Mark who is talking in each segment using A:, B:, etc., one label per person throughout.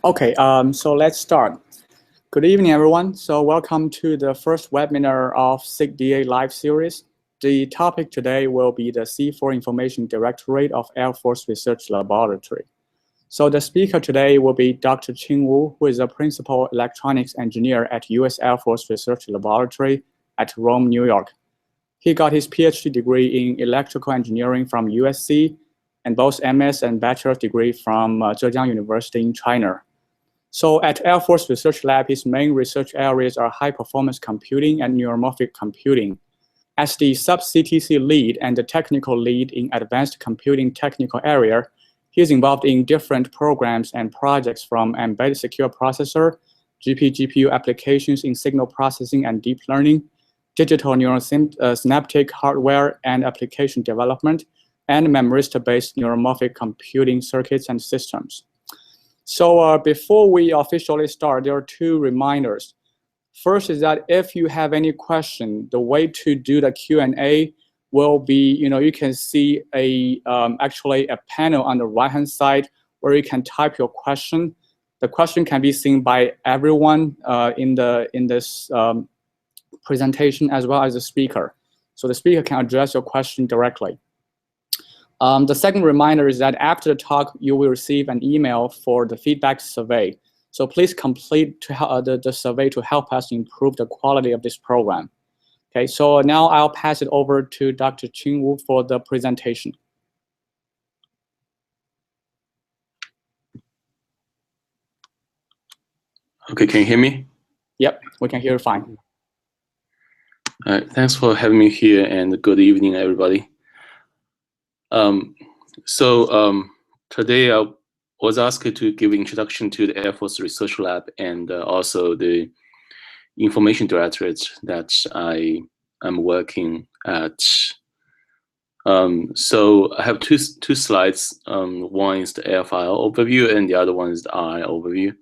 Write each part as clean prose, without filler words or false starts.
A: Okay, so let's start. Good evening, everyone. So welcome to the first webinar of Sigda live series. The topic today will be the C4Information Directorate of Air Force Research Laboratory. So the speaker today will be Dr. Qing Wu, who is a principal electronics engineer at U.S. Air Force Research Laboratory at Rome, New York. He got his PhD degree in electrical engineering from USC and both MS and bachelor's degree from Zhejiang University in China. So at Air Force Research Lab, his main research areas are high-performance computing and neuromorphic computing. As the sub-CTC lead and the technical lead in advanced computing technical area, he is involved in different programs and projects from embedded secure processor, GPU applications in signal processing and deep learning, digital neural synaptic hardware and application development, and memristor-based neuromorphic computing circuits and systems. So before we officially start, there are two reminders. First is that if you have any question, the way to do the Q&A will be, you can see actually a panel on the right-hand side where you can type your question. The question can be seen by everyone in this presentation as well as the speaker. So the speaker can address your question directly. The second reminder is that after the talk, you will receive an email for the feedback survey. So please complete the survey to help us improve the quality of this program. Okay, so now I'll pass it over to Dr. Qing Wu for the presentation.
B: Okay, can you hear me?
A: Yep, we can hear you fine.
B: All right, thanks for having me here, and good evening, everybody. Today I was asked to give an introduction to the Air Force Research Lab and also the Information Directorate that I am working at. So I have two slides. One is the airfile overview, and the other one is the RI overview.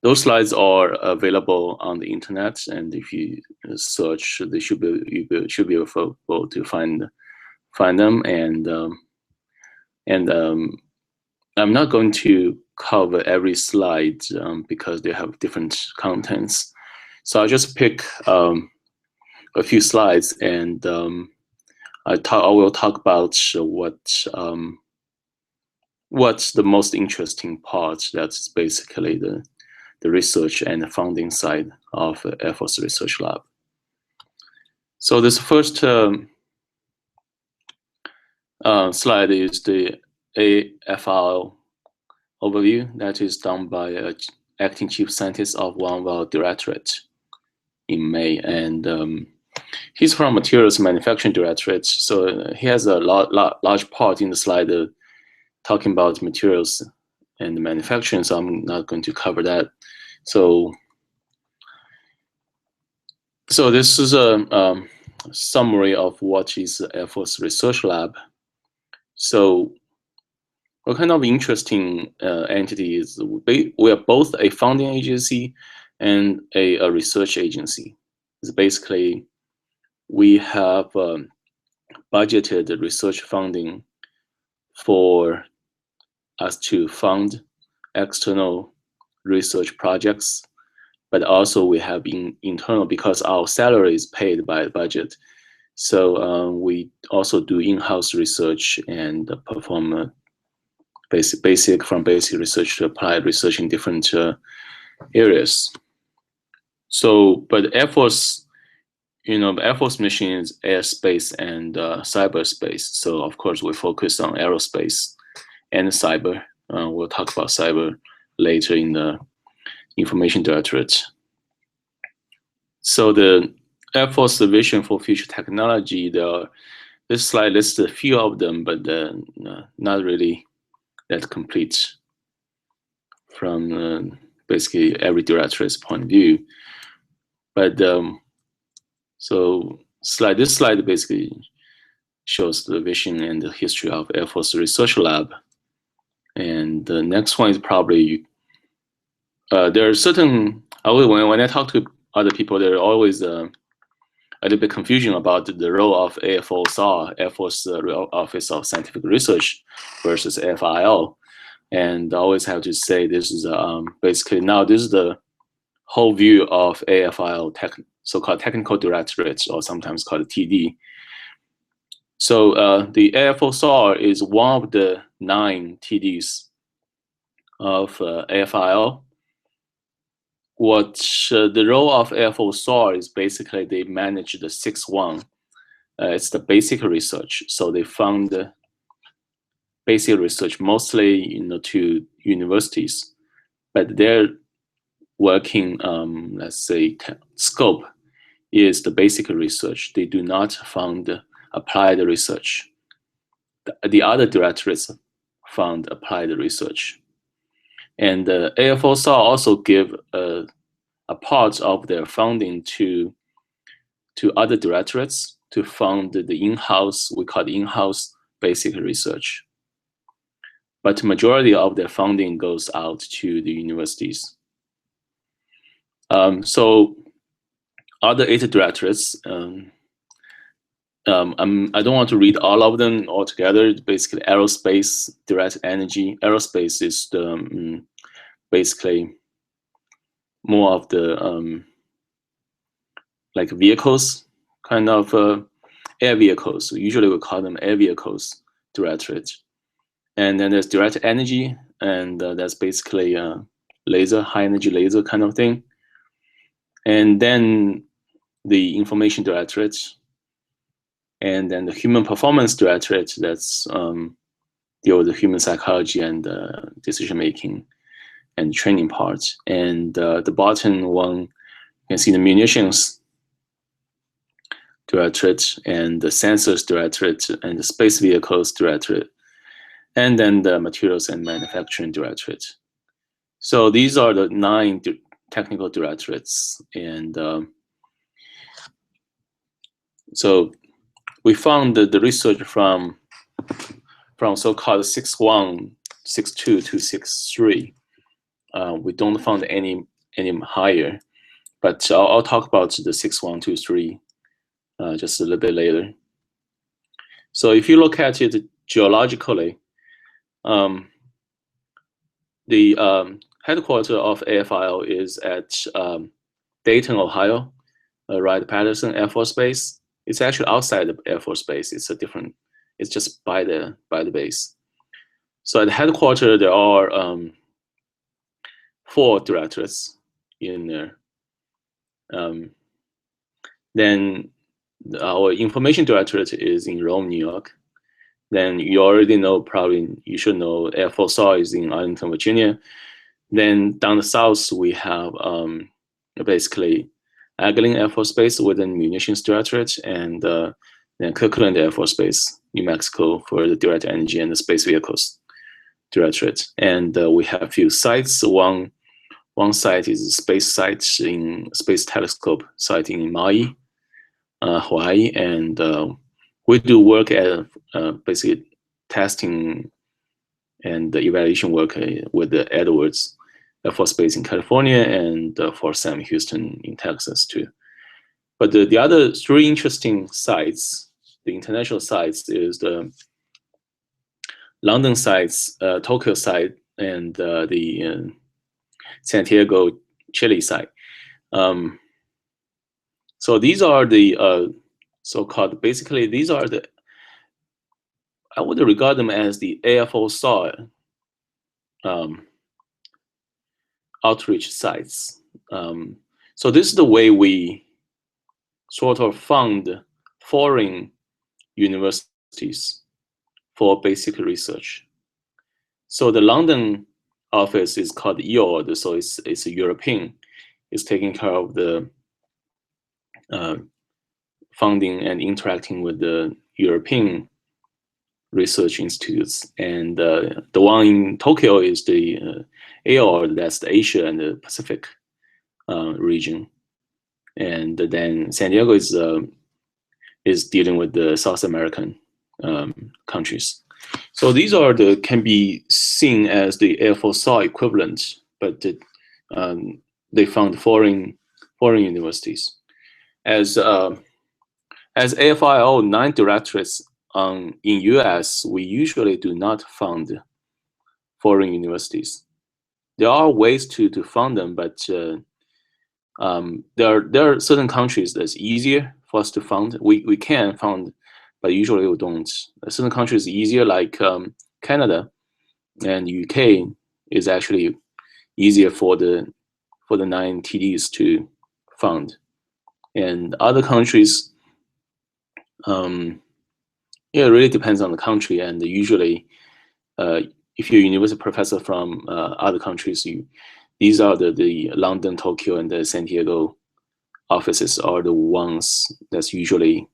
B: Those slides are available on the internet, and if you search, they should be able to find them. And I'm not going to cover every slide because they have different contents. So I'll just pick a few slides, and I will talk about what's the most interesting part. That's basically the research and the funding side of the Air Force Research Lab. So this first slide is the AFRL overview that is done by acting chief scientist of one of our directorate in May, and he's from Materials Manufacturing Directorate, so he has a large part in the slide talking about materials and manufacturing, so I'm not going to cover that. So this is a summary of what is the Air Force Research Lab. So what kind of interesting entities? We are both a funding agency and a research agency. It's basically, we have budgeted research funding for us to fund external research projects, but also we have internal, because our salary is paid by the budget. So we also do in-house research and perform basic research to applied research in different areas. So, but Air Force, the Air Force mission is airspace and cyberspace. So of course we focus on aerospace and cyber. We'll talk about cyber later in the Information Directorate. So the Air Force vision for future technology, this slide lists a few of them, but not really that complete from basically every directorate's point of view. But so this slide basically shows the vision and the history of Air Force Research Lab. And the next one is probably, there are certain, when I talk to other people, there are always a little bit confusion about the role of AFOSR, Air Force Office of Scientific Research, versus AFRL. And I always have to say this is basically now this is the whole view of AFIL, so-called Technical Directorate, or sometimes called TD. So the AFO-SAR is one of the 9 TDs of AFIL. What the role of AFO-SAR is basically they manage the 6.1. It's the basic research. So they fund basic research mostly to universities, but their working, let's say, scope is the basic research. They do not fund applied research. The other directorates fund applied research. And the AFO-SAR also give a part of their funding to other directorates to fund the in-house, we call it in-house basic research. But majority of their funding goes out to the universities. So other 8 directorates, I don't want to read all of them all together. Basically, aerospace, direct energy. Aerospace is the basically more of the like vehicles, kind of air vehicles. Usually we call them air vehicles directorate. And then there's direct energy, and that's basically laser, high energy laser kind of thing. And then the information directorate, and then the human performance directorate, that's deal with the human psychology and decision making and training part. And the bottom one, you can see the munitions directorate, and the sensors directorate, and the space vehicles directorate, and then the materials and manufacturing directorate. So these are the 9 technical directorates. And so we found the research from so-called 6.1, 6.2 to 6.3. We don't find any higher, but I'll talk about the 6.1 to 3 just a little bit later. So if you look at it geologically, the headquarters of AFIL is at Dayton, Ohio, Wright-Patterson Air Force Base. It's actually outside the Air Force Base. It's it's just by the base. So at the headquarters, there are 4 directorates in there. Then our information directorate is in Rome, New York. Then you already know, probably you should know, AFO-SAR is in Arlington, Virginia. Then down the south, we have basically Abilene Air Force Base with the munitions directorate, and then Kirkland Air Force Base, New Mexico, for the direct energy and the space vehicles directorate. And we have a few sites. One site is a space site in Space Telescope site in Maui, Hawaii, and we do work at basically testing and the evaluation work with the Edwards Air Force Base in California, and Fort Sam Houston in Texas too. But the other 3 interesting sites, the international sites, is the London sites, Tokyo site, and the Santiago, Chile site. So these are the so-called, basically these are the, I would regard them as the AFO-SAR outreach sites. So this is the way we sort of fund foreign universities for basic research. So the London office is called EORD, so it's a European. It's taking care of the funding and interacting with the European research institutes. And the one in Tokyo is the AORD, that's the Asia and the Pacific region. And then San Diego is dealing with the South American countries. So these are can be seen as the AFO-SAR equivalent, but they found foreign universities. As AFIL 9 directorates in US, we usually do not fund foreign universities. There are ways to fund them, but there are certain countries that's easier for us to fund. We can fund, but usually we don't. Certain countries easier, like Canada and UK is actually easier for the 9 TDs to fund. And other countries, yeah, it really depends on the country. And usually, if you're a university professor from other countries, these are the London, Tokyo, and the San Diego offices are the ones that's usually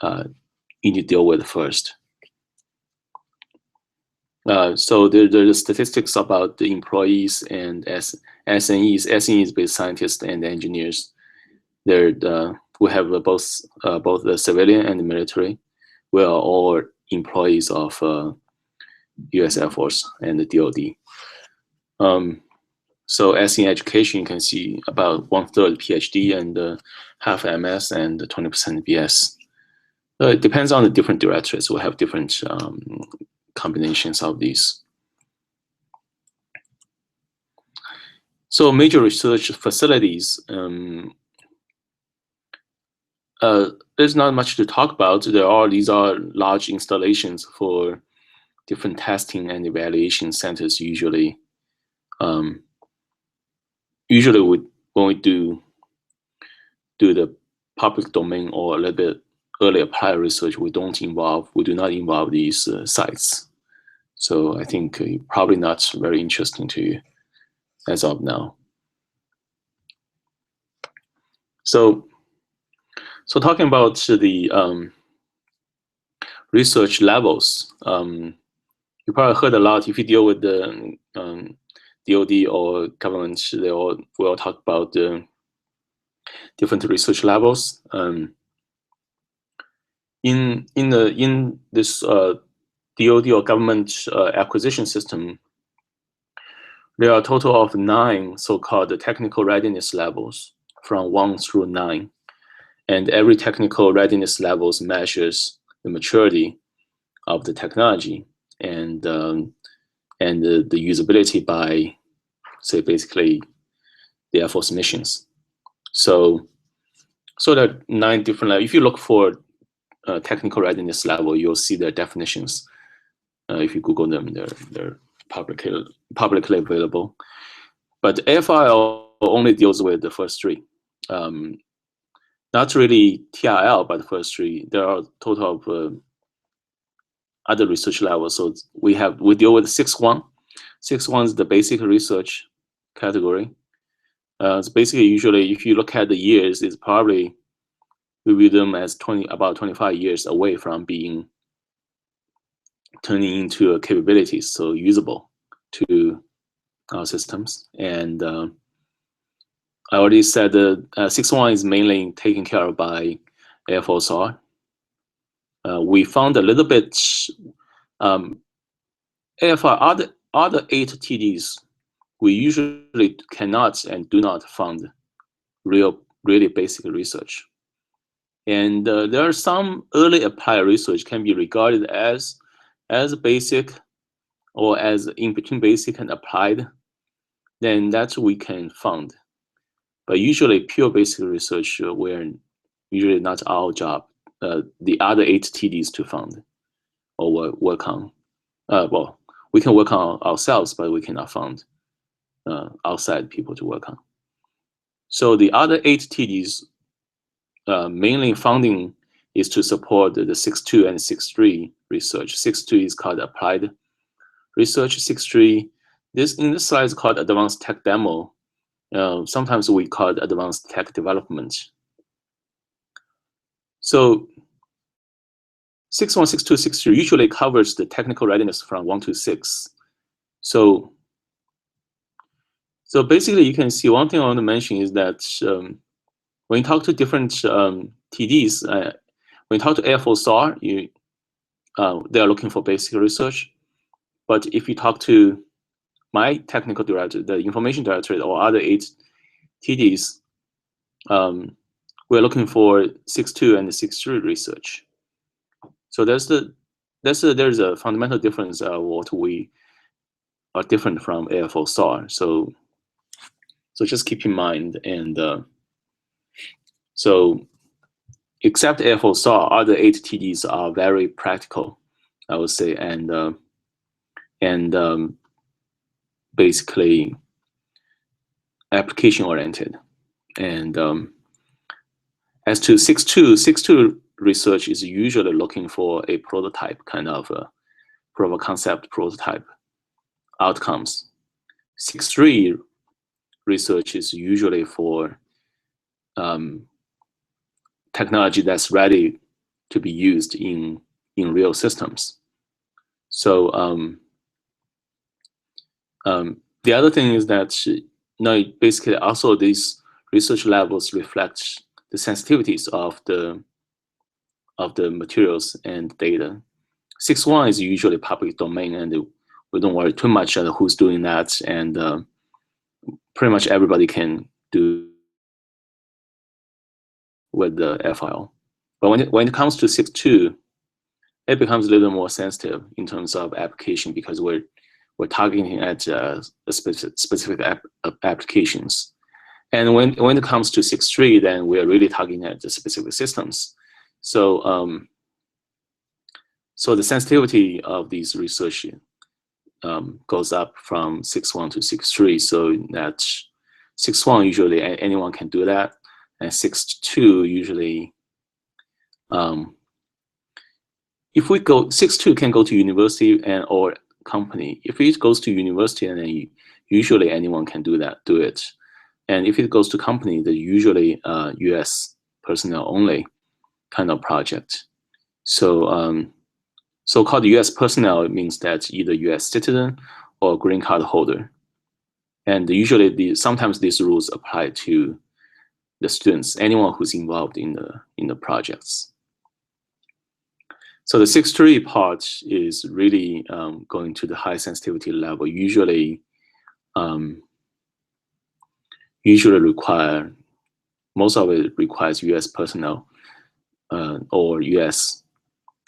B: you need to deal with first. So there's the statistics about the employees and SNEs. SNEs based scientists and engineers. We have both the civilian and the military. We are all employees of U.S. Air Force and the DoD. So as in education, you can see about 1/3 PhD and half MS and 20% BS. It depends on the different directorates. We have different combinations of these. So major research facilities, there's not much to talk about. These are large installations for different testing and evaluation centers usually. Usually when we do the public domain or a little bit early applied research, we do not involve these sites. So I think probably not very interesting to you as of now. So talking about the research levels, you probably heard a lot. If you deal with the DoD or government, we all talk about the different research levels. In this DoD or government acquisition system, there are a total of 9 so-called technical readiness levels from 1 through 9. And every technical readiness levels measures the maturity of the technology and the usability by, say, basically the Air Force missions. So there are 9 different levels. If you look for technical readiness level, you'll see their definitions. If you Google them, they're publicly available. But AFRL only deals with the first 3. Not really TRL, but the first 3. There are a total of other research levels. So we deal with 6.1. 6.1 is the basic research category. It's basically usually, if you look at the years, it's probably we view them as about 25 years away from turning into capabilities, so usable to our systems. And I already said that 6.1 is mainly taken care of by Air Force R. We found a little bit AFR, other 8 TDs, we usually cannot and do not fund really basic research. And there are some early applied research can be regarded as basic or as in between basic and applied, then that we can fund. But usually pure basic research, we're usually not our job. The other 8 TDs to fund or work on. Well, we can work on ourselves, but we cannot fund outside people to work on. So the other 8 TDs, mainly funding is to support the 6.2 and 6.3 research. 6.2 is called applied research. 6.3, in this slide is called advanced tech demo. Sometimes we call it advanced tech development. So 6.1, 6.2, 6.3 usually covers the technical readiness from 1 to 6. So basically, you can see one thing I want to mention is that when you talk to different TDs, when you talk to Air Force R, they are looking for basic research. But if you talk to my technical director, the information directorate, or other 8 TDs, we're looking for 6.2 and 6.3 research. So there's a fundamental difference of what we are different from AFO SAR. So just keep in mind. And so except AFO SAR, other 8 TDs are very practical, I would say, and basically application oriented. And as to 6.2 research is usually looking for a prototype, kind of a proof of concept prototype outcomes. 6.3 research is usually for technology that's ready to be used in real systems. So the other thing is that basically also these research levels reflect the sensitivities of the materials and data. 6.1 is usually public domain, and we don't worry too much about who's doing that, and pretty much everybody can do with the FIL. But when it comes to 6.2, it becomes a little more sensitive in terms of application, because we're targeting at specific applications. And when it comes to 6.3, then we're really targeting at the specific systems. So so the sensitivity of these research goes up from 6.1 to 6.3. So that 6.1 usually anyone can do that, and 6.2 usually if we go 6.2 can go to university and or company. If it goes to university, and then usually anyone can do it. And if it goes to company, they're usually US personnel only kind of project. So so-called US personnel means that either US citizen or green card holder. And usually sometimes these rules apply to the students, anyone who's involved in the projects. So the 6.3 part is really going to the high sensitivity level. Usually require, most of it requires US personnel or US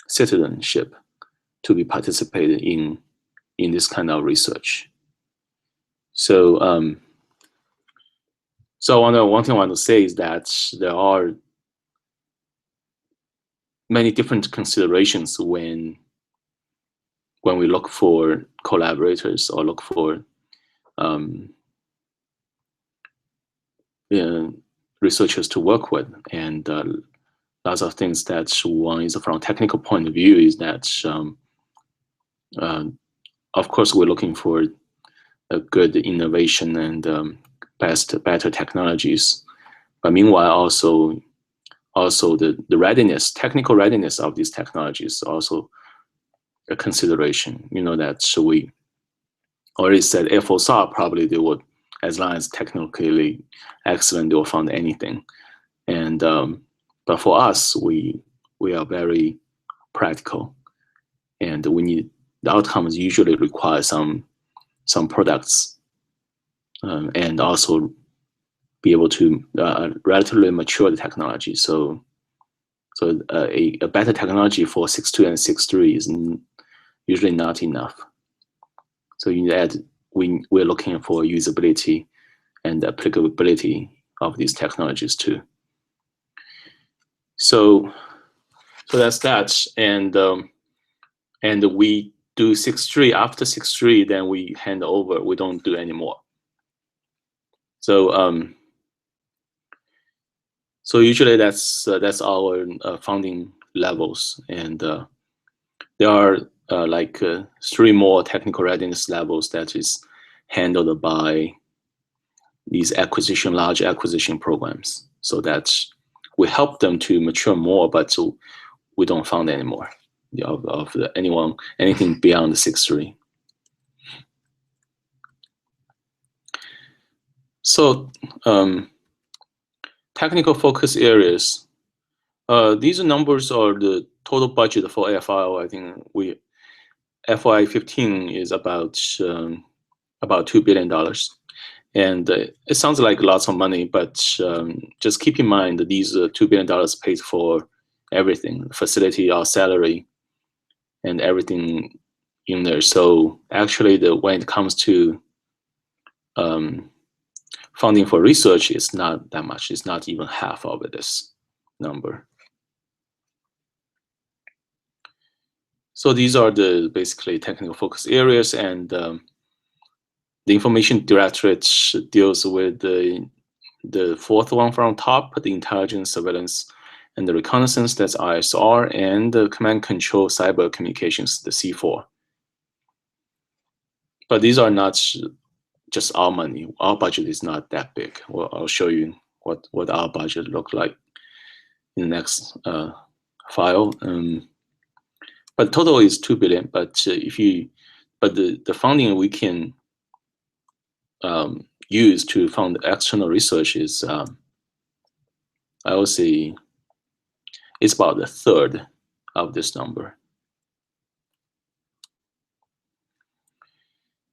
B: citizenship to be participated in this kind of research. So so one thing I want to say is that there are many different considerations when we look for collaborators or look for researchers to work with, and lots of things. That one is from a technical point of view is that of course we're looking for a good innovation and better technologies, but meanwhile also the readiness, technical readiness of these technologies is also a consideration. You know that we already said AFO SAR probably they would, as long as technically excellent, they will find anything. And but for us, we are very practical, and we need the outcomes usually require some products, and also be able to relatively mature the technology. So a better technology for 6.2 and 6.3 is usually not enough. So we're looking for usability and applicability of these technologies too. So that's that, and we do 6.3. After 6.3, then we hand over. We don't do anymore. So so usually that's our funding levels, and there are like 3 more technical readiness levels that is handled by these large acquisition programs, so that we help them to mature more, but we don't fund anymore of anything beyond the 6.3. So technical focus areas. These numbers are the total budget for FIO. I think FY15 is about $2 billion. And it sounds like lots of money, but just keep in mind that these $2 billion pays for everything: facility, our salary, and everything in there. So actually, when it comes to funding for research, it's not that much. It's not even half of this number. So these are the basically technical focus areas, and the Information Directorate deals with the fourth one from top, the intelligence, surveillance, and the reconnaissance, that's ISR, and the command control cyber communications, the C4. But these are not just our money. Our budget is not that big. Well, I'll show you what our budget look like in the next file. But total is 2 billion. But the funding we can use to fund external research is, I would say, it's about a third of this number.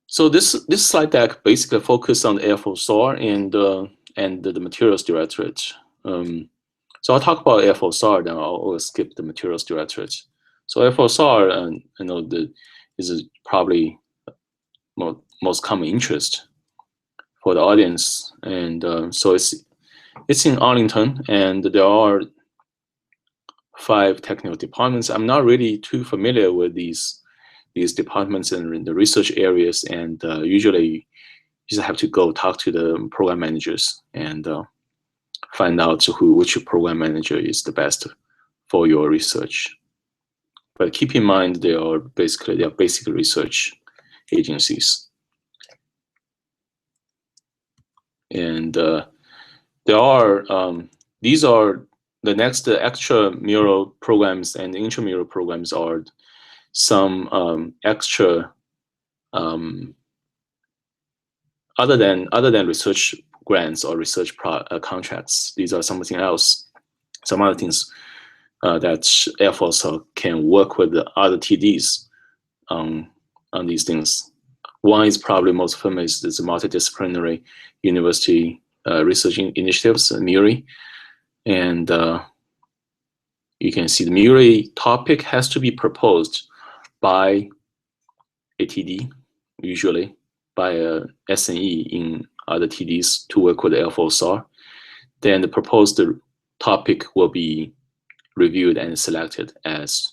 B: So this slide deck basically focuses on the AFO-SAR and the Materials Directorate. So I'll talk about AFO-SAR, then I'll skip the Materials Directorate. So AFO-SAR, I know is probably most common interest for the audience, and so it's in Arlington, and there are 5 technical departments. I'm not really too familiar with these departments and the research areas, and usually you just have to go talk to the program managers and find out which program manager is the best for your research. But keep in mind they are basic research agencies. And these are the next extramural programs and intramural programs are some extra other than research grants or research contracts. These are something else, some other things that Air Force can work with the other TDs on these things. One is probably most famous is the multidisciplinary university research initiatives, MURI, and you can see the MURI topic has to be proposed by a TD, usually by a SNE in other TDs to work with the LFOSR. Then the proposed topic will be reviewed and selected as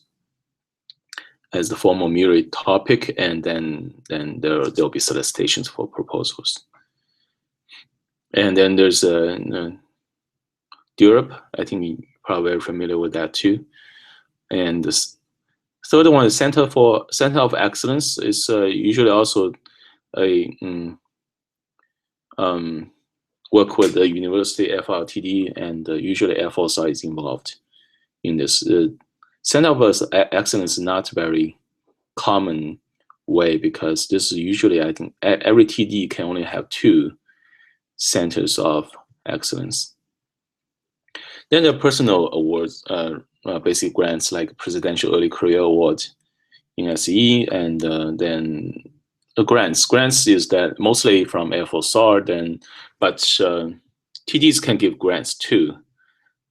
B: the formal MURI topic, and then there'll be solicitations for proposals. And then there's Europe. I think you're probably very familiar with that too. And this third one is Center of Excellence. Is usually also a work with the university FRTD, and usually FOSI is involved in this. Center of Excellence is not very common way, because this is usually, I think, every TD can only have 2 centers of excellence. Then there are personal awards, basic grants like Presidential Early Career Award in SE, and then the grants. Grants is that mostly from AFOSAR, but TDs can give grants too,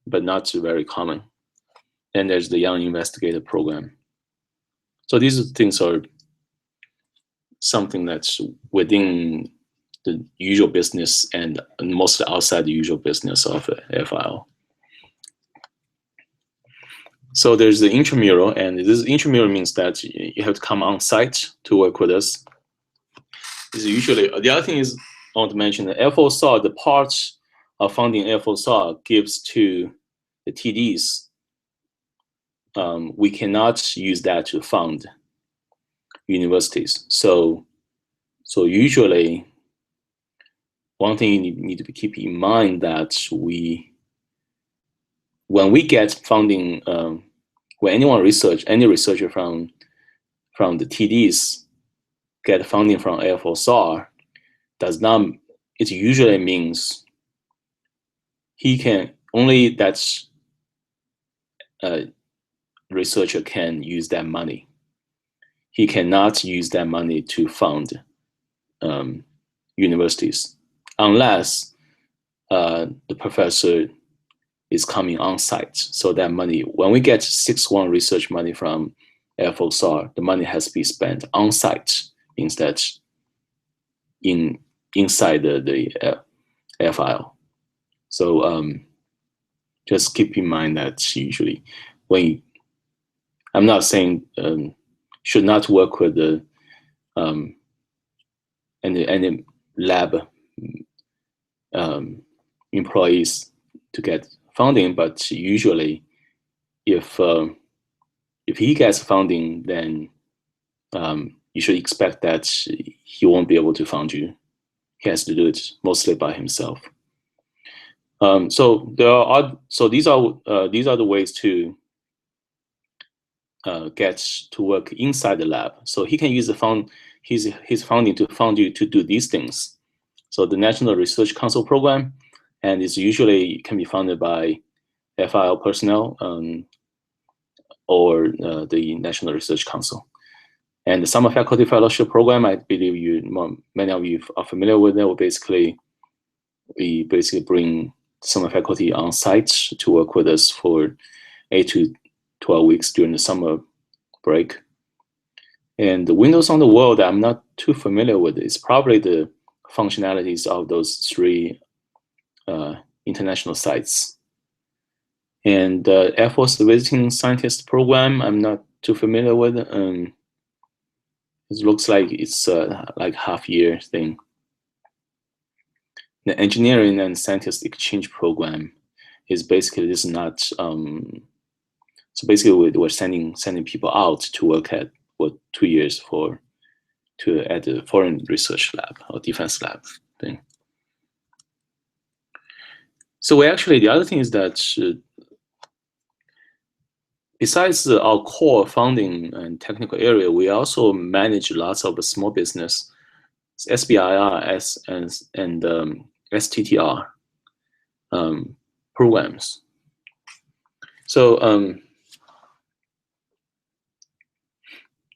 B: but not very common. And there's the Young Investigator Program. So these things are something that's within the usual business and mostly outside the usual business of FIL. So there's the intramural, and this intramural means that you have to come on site to work with us. This is usually, the other thing is I want to mention the FOSAR, the parts of funding FOSAR gives to the TDs. We cannot use that to fund universities. So usually, one thing you need to keep in mind that when we get funding, when any researcher from the TDs get funding from AFOSAR, it usually means he can only researcher can use that money. He cannot use that money to fund universities unless the professor is coming on site. So that money, when we get 6-1 research money from efforts are, the money has to be spent on site instead inside the FIL. So just keep in mind that usually when I'm not saying should not work with the any lab employees to get funding, but usually if he gets funding, then you should expect that he won't be able to fund you. He has to do it mostly by himself. So these are the ways to get to work inside the lab. So he can use his funding to fund you to do these things. So the National Research Council program, and it's usually can be funded by FIL personnel or the National Research Council. And the Summer Faculty Fellowship Program, I believe many of you are familiar with it. We basically bring summer faculty on site to work with us for 8 to 12 weeks during the summer break. And the Windows on the Wall that I'm not too familiar with is probably the functionalities of those 3 international sites. And the Air Force Visiting Scientist Program, I'm not too familiar with. It looks like it's like half-year thing. The Engineering and Scientist Exchange Program is basically this not. So basically, we're sending people out to work at 2 years at the foreign research lab or defense lab thing. So the other thing is that besides our core funding and technical area, we also manage lots of small business, SBIR and STTR programs. So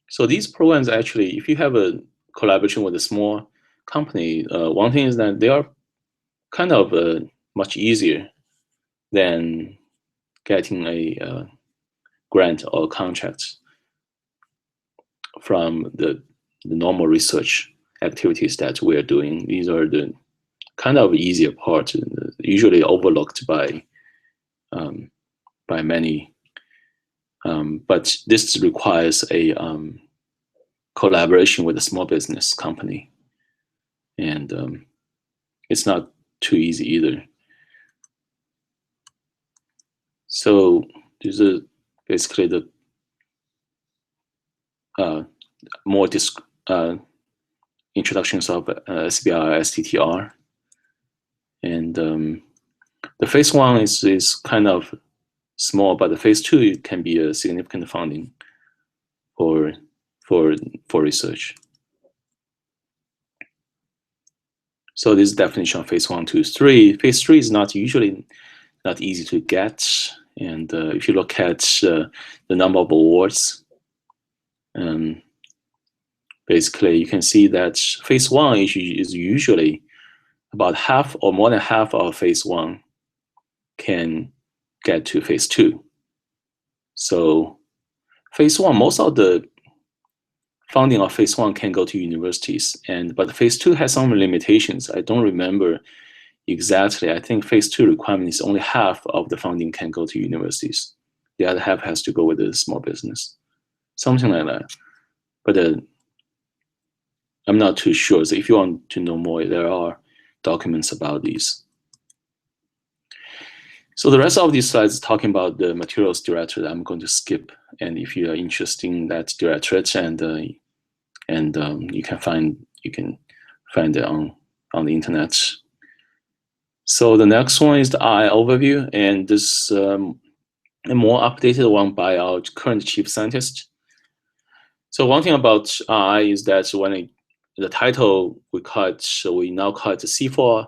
B: so these programs actually, if you have a collaboration with a small company, one thing is that they are kind of much easier than getting a grant or contract from the normal research activities that we are doing. These are the kind of easier part, usually overlooked by many. But this requires a collaboration with a small business company, and it's not too easy either. So these are basically the more introductions of SBIR, STTR, and the phase 1 is kind of small, but the phase 2 can be a significant funding for research. So this definition of phase 1, 2, 3. Phase 3 is usually not easy to get, and if you look at the number of awards, basically you can see that phase 1 is usually about half or more than half of phase 1 can get to phase 2. So phase 1, most of the funding of phase 1 can go to universities, but phase 2 has some limitations. I don't remember exactly. I think phase 2 requirement is only half of the funding can go to universities. The other half has to go with the small business, something like that. But I'm not too sure. So if you want to know more, there are documents about these. So the rest of these slides is talking about the materials directorate. I'm going to skip, and if you are interested in that directorate, you can find it on the internet. So the next one is the RI overview, and this a more updated one by our current chief scientist. So one thing about RI is that when the title we now call it the C4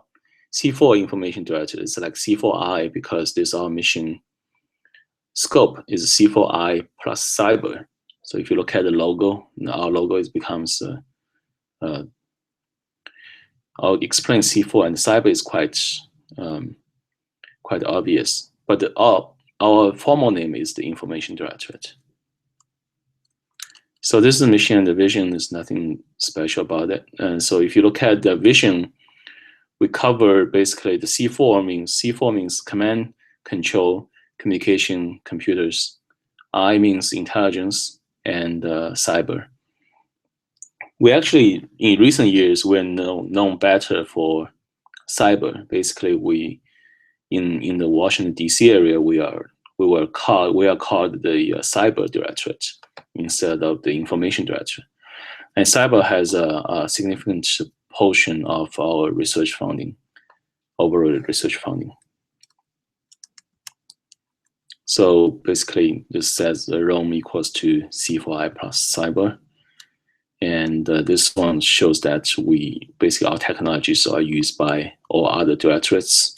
B: Information Directorate. It's like C4I because this our mission scope is C4I plus cyber. So if you look at the logo, our logo becomes. I'll explain C4 and cyber is quite obvious, but our formal name is the Information Directorate. So this is the mission, and the vision. There's nothing special about it. And so if you look at the vision, we cover basically the C4 means command, control, communication, computers. I means intelligence, and cyber. We actually, in recent years, we're known better for cyber. Basically, we in the Washington D.C. area, we are called the Cyber Directorate instead of the Information Directorate. And cyber has a significant portion of our research funding, overall research funding. So basically, this says Rome equals to C4I plus cyber. And this one shows that basically our technologies are used by all other directorates.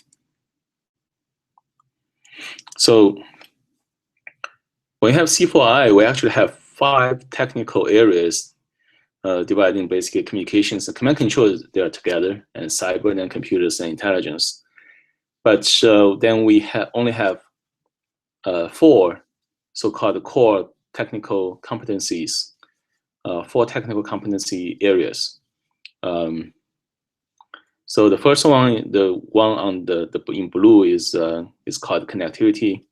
B: So when you have C4I, we actually have 5 technical areas dividing basically communications and command control. They are together, and cyber, and then computers and intelligence. But then we only have 4 so-called core technical competencies. 4 technical competency areas. So the first one, the one on in blue, is called connectivity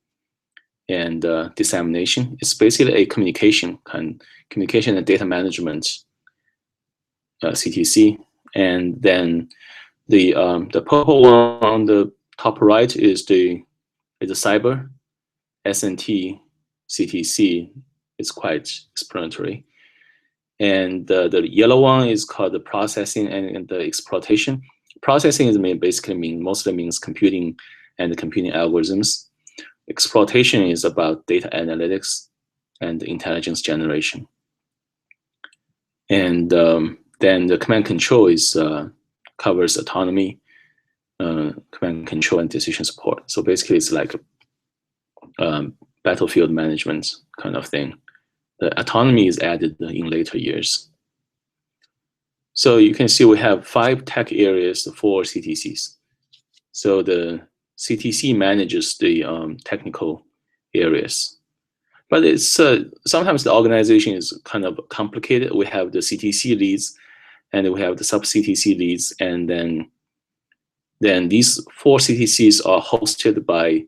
B: and dissemination. It's basically a communication and data management, CTC. And then the purple one on the top right is the cyber, SNT, CTC. It's quite explanatory. And the yellow one is called the processing and the exploitation. Processing is mostly means computing and computing algorithms. Exploitation is about data analytics and intelligence generation. And then the command control covers autonomy, command control, and decision support. So basically, it's like a battlefield management kind of thing. The autonomy is added in later years. So you can see we have 5 tech areas for CTCs. So the CTC manages the technical areas. But it's sometimes the organization is kind of complicated. We have the CTC leads, and we have the sub-CTC leads, and then these 4 CTCs are hosted by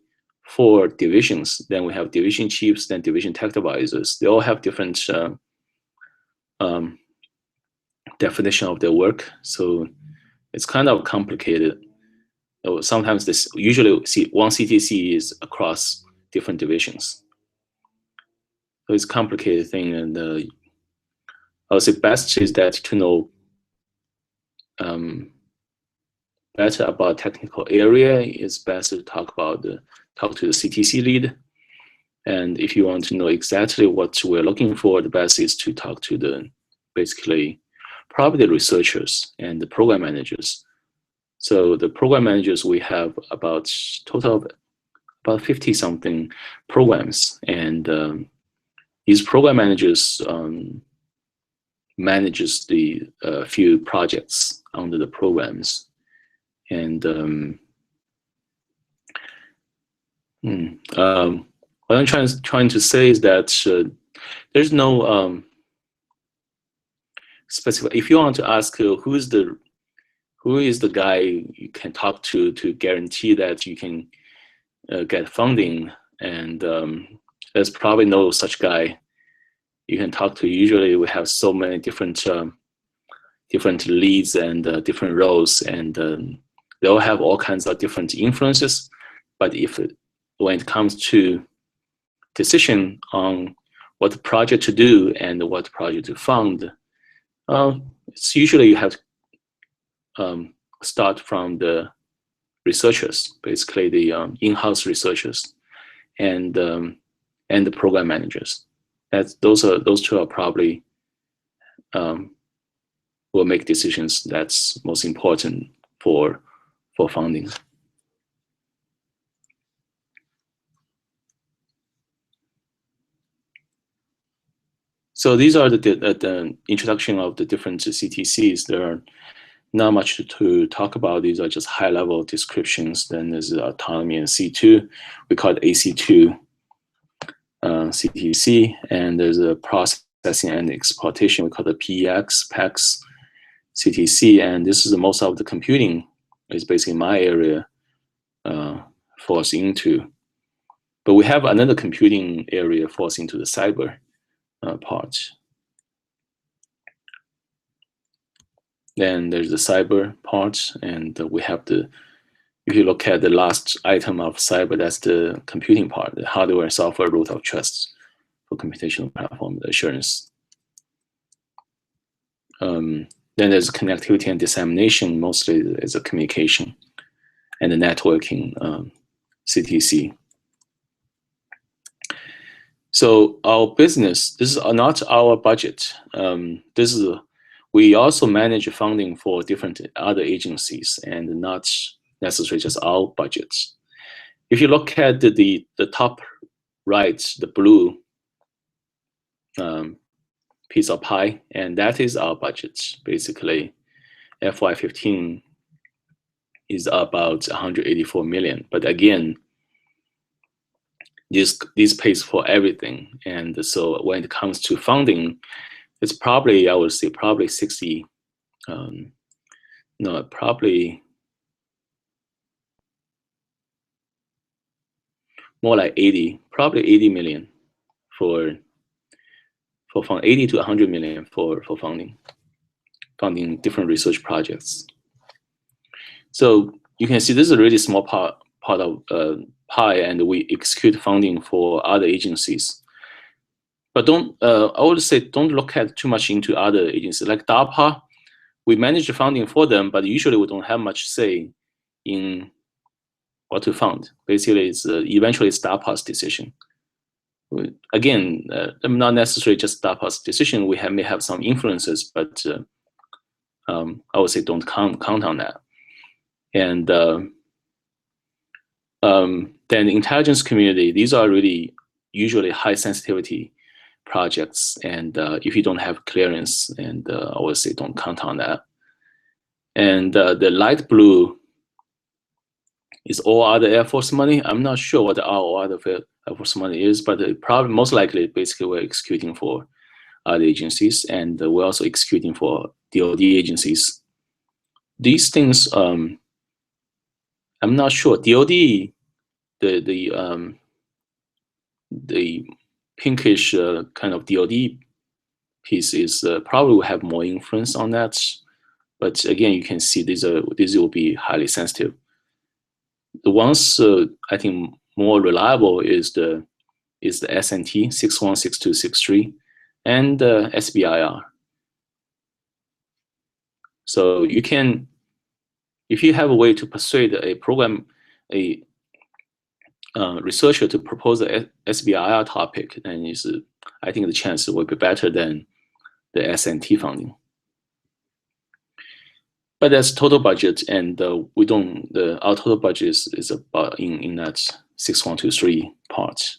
B: 4 divisions. Then we have division chiefs, then division tech advisors. They all have different definition of their work, so it's kind of complicated. Sometimes usually one CTC is across different divisions. So it's a complicated thing, and I would say best is that to know better about technical area, it's best to talk to the CTC lead. And if you want to know exactly what we're looking for, the best is to talk to probably the researchers and the program managers. So the program managers, we have about total of about 50-something programs, and these program managers manages the few projects under the programs. And what I'm trying to say is that there's no specific. If you want to ask who is the guy you can talk to guarantee that you can get funding, and there's probably no such guy you can talk to. Usually we have so many different leads and different roles, and they all have all kinds of different influences. But when it comes to decision on what project to do and what project to fund, it's usually you have to start from the researchers, basically the in-house researchers, and the program managers. Those two are probably will make decisions that's most important for funding. So these are the introduction of the different CTCs. There are not much to talk about. These are just high-level descriptions. Then there's autonomy and C2. We call it AC2 CTC, and there's a processing processing and exploitation. We call it PEX, PEX, CTC, and this is most of the computing is basically my area falls into. But we have another computing area falls into the cyber part. Then there's the cyber part, and we have the, if you look at the last item of cyber, that's the computing part, the hardware and software root of trust for computational platform assurance. Then there's connectivity and dissemination, mostly is a communication, and the networking, CTC. So our business, this is not our budget. This is we also manage funding for different other agencies and not necessarily just our budgets. If you look at the top right, the blue piece of pie, and that is our budget. Basically, FY15 is about 184 million. But again, this pays for everything. And so when it comes to funding, it's probably, I would say, probably 60, no, probably more like 80, probably 80 million for fund, 80 to 100 million for funding different research projects. So you can see this is a really small part of pie, and we execute funding for other agencies. But don't, I would say, don't look at too much into other agencies. Like DARPA, we manage the funding for them, but usually we don't have much say in what to fund. Basically, it's eventually it's DARPA's decision. Again, not necessarily just DARPA's decision. We may have some influences, but I would say don't count on that. And then the intelligence community, these are really usually high sensitivity projects, and if you don't have clearance, and I would say don't count on that. And the light blue is all other Air Force money. I'm not sure what all other Air Force money is, but probably most likely, basically, we're executing for other agencies, and we're also executing for DoD agencies. These things, I'm not sure. DoD, the pinkish kind of DoD piece is probably will have more influence on that. But again, you can see these will be highly sensitive. The ones I think more reliable is the SNT 616263 and SBIR. So you can, if you have a way to persuade a researcher to propose a SBIR topic, then I think the chance will be better than the SNT funding. But that's total budget, and we don't. Our total budget is about in that 6123 part.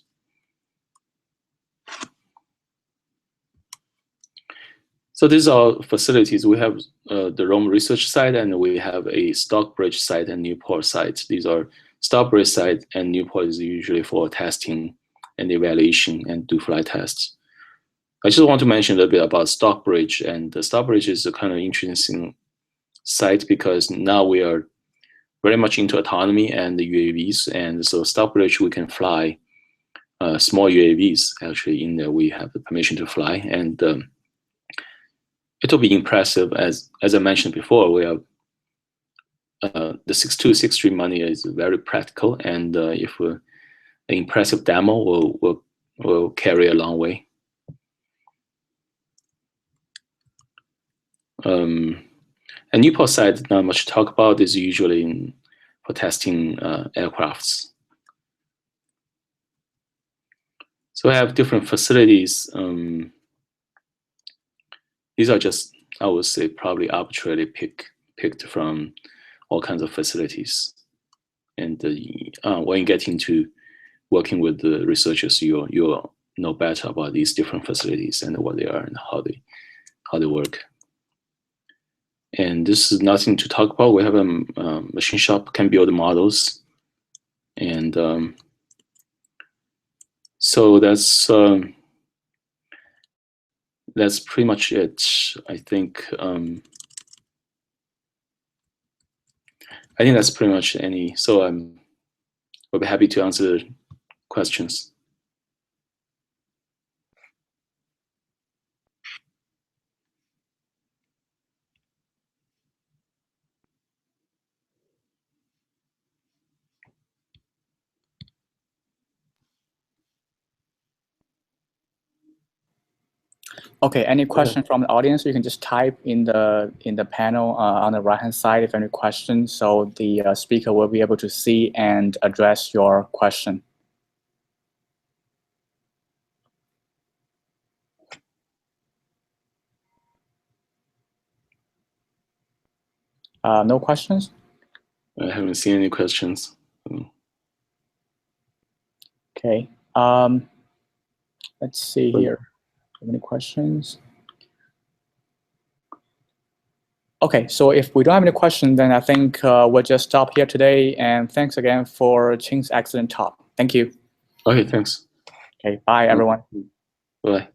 B: So these are facilities. We have the Rome research site, and we have a Stockbridge site and Newport site. These are Starbridge site, and Newport is usually for testing and evaluation and do flight tests. I just want to mention a little bit about Stockbridge, and the Starbridge is a kind of interesting site because now we are very much into autonomy and the UAVs, and so Starbridge we can fly small UAVs. Actually, in there we have the permission to fly, and it will be impressive. As I mentioned before, we have the 6263 money is very practical, and if an impressive demo will carry a long way. And Newport side, not much to talk about, is usually for testing aircrafts. So I have different facilities. These are just, I would say, probably arbitrarily picked from all kinds of facilities. And when you get into working with the researchers, you'll know better about these different facilities and what they are and how they work. And this is nothing to talk about. We have a machine shop, can build models. And so that's that's pretty much it. I think that's pretty much any. So I'll be happy to answer questions.
A: Okay, any question from the audience? You can just type in the panel on the right hand side if any questions, so the speaker will be able to see and address your question. No questions?
B: I haven't seen any questions.
A: Okay. Let's see here. Any questions? Okay, so if we don't have any questions, then I think we'll just stop here today. And thanks again for Qing's excellent talk. Thank you.
B: Okay, thanks.
A: Okay, bye everyone.
B: Bye.